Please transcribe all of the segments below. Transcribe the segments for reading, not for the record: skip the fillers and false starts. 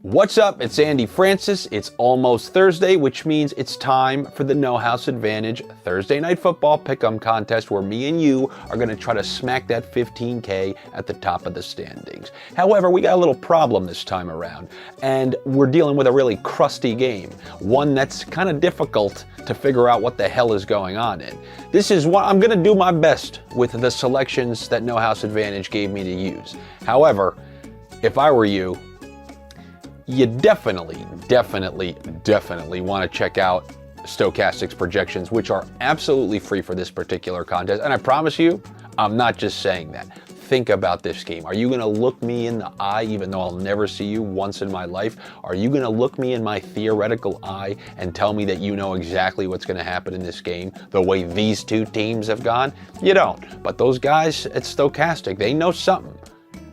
What's up? It's Andy Francess. It's almost Thursday, which means it's time for the No House Advantage Thursday Night Football Pick'em contest where me and you are going to try to smack that $15K at the top of the standings. However, we got a little problem this time around, and we're dealing with a really crusty game, one that's kind of difficult to figure out what the hell is going on in. This is what I'm going to do my best with the selections that No House Advantage gave me to use. However, if I were you, you definitely want to check out Stokastic's projections, which are absolutely free for this particular contest. And I promise you, I'm not just saying that. Think about this game. Are you going to look me in the eye, even though I'll never see you once in my life? Are you going to look me in my theoretical eye and tell me that you know exactly what's going to happen in this game, the way these two teams have gone? You don't. But those guys at Stokastic, they know something.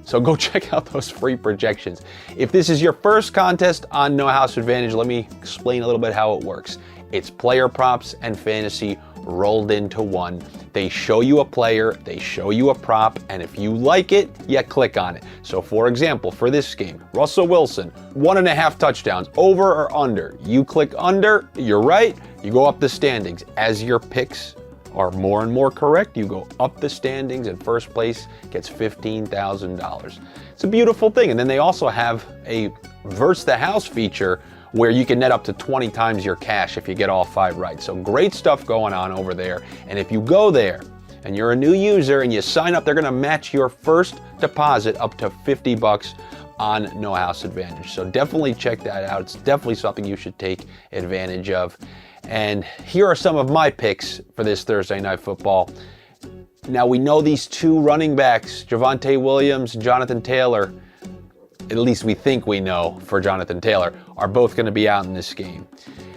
So go check out those free projections. If this is your first contest on No House Advantage, let me explain a little bit how it works. It's player props and fantasy rolled into one. They show you a player, they show you a prop, and if you like it, you click on it. So for example, for this game, Russell Wilson, 1.5 touchdowns, over or under. You click under, you're right, you go up the standings. As your picks are more and more correct, you go up the standings, and first place gets $15,000. It's a beautiful thing. And then they also have a Verse the House feature where you can net up to 20 times your cash if you get all 5 right. So great stuff going on over there. And if you go there and you're a new user and you sign up, they're gonna match your first deposit up to $50 on No House Advantage. So definitely check that out. It's definitely something you should take advantage of. And here are some of my picks for this Thursday Night Football. Now, we know these two running backs, Javonte Williams, Jonathan Taylor, at least we think we know for Jonathan Taylor, are both going to be out in this game.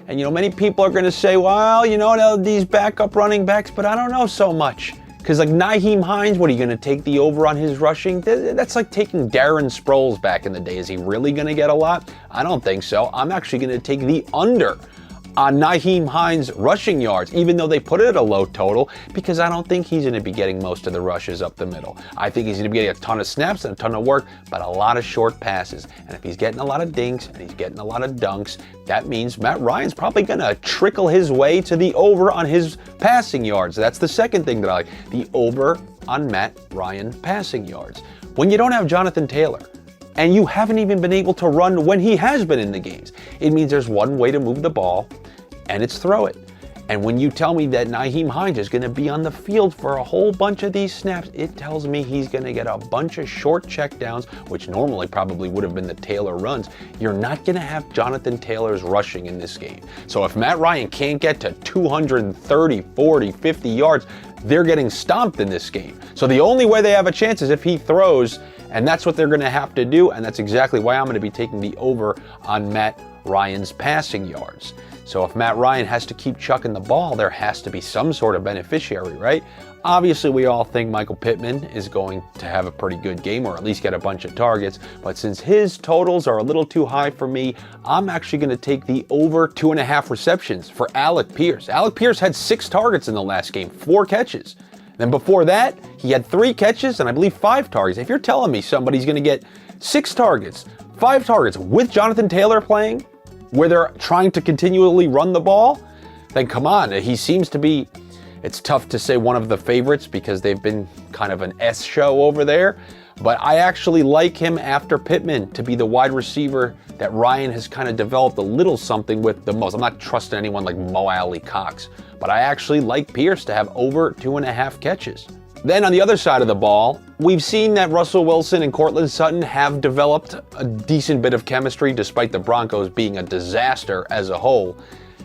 And, many people are going to say, well, these backup running backs, but I don't know so much. Because like Nyheim Hines, what are you going to take the over on his rushing? That's like taking Darren Sproles back in the day. Is he really going to get a lot? I don't think so. I'm actually going to take the under on Nyheim Hines' rushing yards, even though they put it at a low total, because I don't think he's going to be getting most of the rushes up the middle. I think he's going to be getting a ton of snaps and a ton of work, but a lot of short passes. And if he's getting a lot of dinks and he's getting a lot of dunks, that means Matt Ryan's probably going to trickle his way to the over on his passing yards. That's the second thing that I like, the over on Matt Ryan passing yards. When you don't have Jonathan Taylor, and you haven't even been able to run when he has been in the games, it means there's one way to move the ball, and it's throw it. And when you tell me that Nyheim Hines is going to be on the field for a whole bunch of these snaps, it tells me he's going to get a bunch of short checkdowns, which normally probably would have been the Taylor runs. You're not going to have Jonathan Taylor's rushing in this game. So if Matt Ryan can't get to 230, 40, 50 yards, they're getting stomped in this game. So the only way they have a chance is if he throws, and that's what they're going to have to do, and that's exactly why I'm going to be taking the over on Matt Ryan's passing yards. So if Matt Ryan has to keep chucking the ball, there has to be some sort of beneficiary, right? Obviously, we all think Michael Pittman is going to have a pretty good game, or at least get a bunch of targets, but since his totals are a little too high for me, I'm actually going to take the over 2.5 receptions for Alec Pierce. Alec Pierce had 6 targets in the last game, 4 catches. Then before that, he had 3 catches and I believe 5 targets. If you're telling me somebody's going to get 6 targets, 5 targets with Jonathan Taylor playing, where they're trying to continually run the ball, then come on. He seems to be, it's tough to say one of the favorites because they've been kind of an S show over there, but I actually like him after Pittman to be the wide receiver that Ryan has kind of developed a little something with the most. I'm not trusting anyone like Mo Alley Cox, but I actually like Pierce to have over 2.5 catches. Then on the other side of the ball, we've seen that Russell Wilson and Courtland Sutton have developed a decent bit of chemistry despite the Broncos being a disaster as a whole.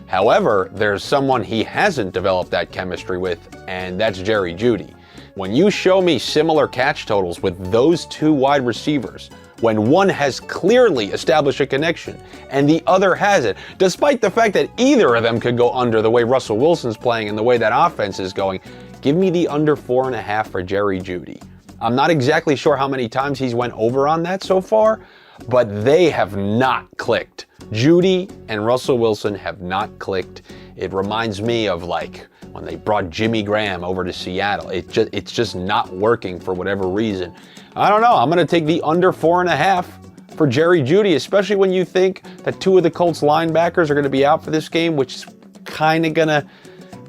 However, there's someone he hasn't developed that chemistry with, and that's Jeudy. When you show me similar catch totals with those 2 wide receivers, when one has clearly established a connection and the other hasn't, despite the fact that either of them could go under the way Russell Wilson's playing and the way that offense is going, give me the under 4.5 for Jeudy. I'm not exactly sure how many times he's went over on that so far, but they have not clicked. Jeudy and Russell Wilson have not clicked. It reminds me of like when they brought Jimmy Graham over to Seattle. It's just not working for whatever reason. I don't know. I'm going to take the under 4.5 for Jerry Jeudy, especially when you think that 2 of the Colts linebackers are going to be out for this game, which is kind of going to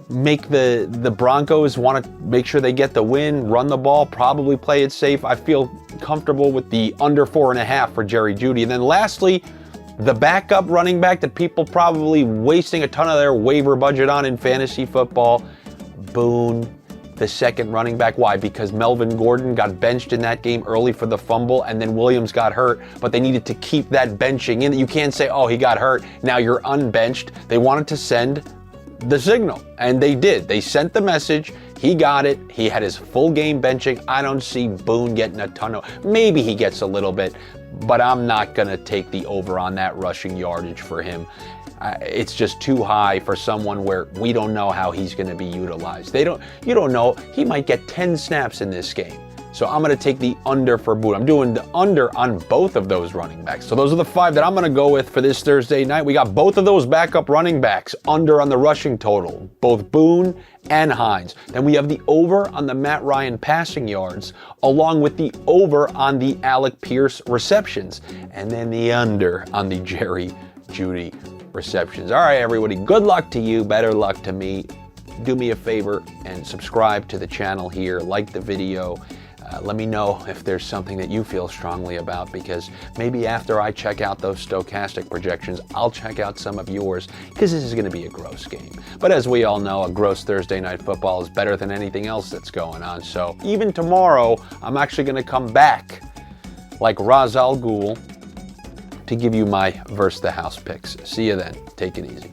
make the Broncos want to make sure they get the win, run the ball, probably play it safe. I feel comfortable with the under 4.5 for Jerry Jeudy. And then lastly, the backup running back that people probably wasting a ton of their waiver budget on in fantasy football, Boone, the second running back. Why? Because Melvin Gordon got benched in that game early for the fumble, and then Williams got hurt, but they needed to keep that benching in. You can't say, oh, he got hurt, now you're unbenched. They wanted to send the signal, and they did. They sent the message. He got it. He had his full game benching. I don't see Boone getting a ton of, maybe he gets a little bit, but I'm not going to take the over on that rushing yardage for him. It's just too high for someone where we don't know how he's going to be utilized. You don't know. He might get 10 snaps in this game. So I'm going to take the under for Boone. I'm doing the under on both of those running backs. So those are the 5 that I'm going to go with for this Thursday night. We got both of those backup running backs under on the rushing total, both Boone and Hines. Then we have the over on the Matt Ryan passing yards, along with the over on the Alec Pierce receptions, and then the under on the Jerry Jeudy receptions. All right, everybody, good luck to you, better luck to me. Do me a favor and subscribe to the channel here, like the video. Let me know if there's something that you feel strongly about, because maybe after I check out those Stokastic projections, I'll check out some of yours, because this is going to be a gross game. But as we all know, a gross Thursday night football is better than anything else that's going on. So even tomorrow, I'm actually going to come back like Ra's al Ghul to give you my versus the house picks. See you then. Take it easy.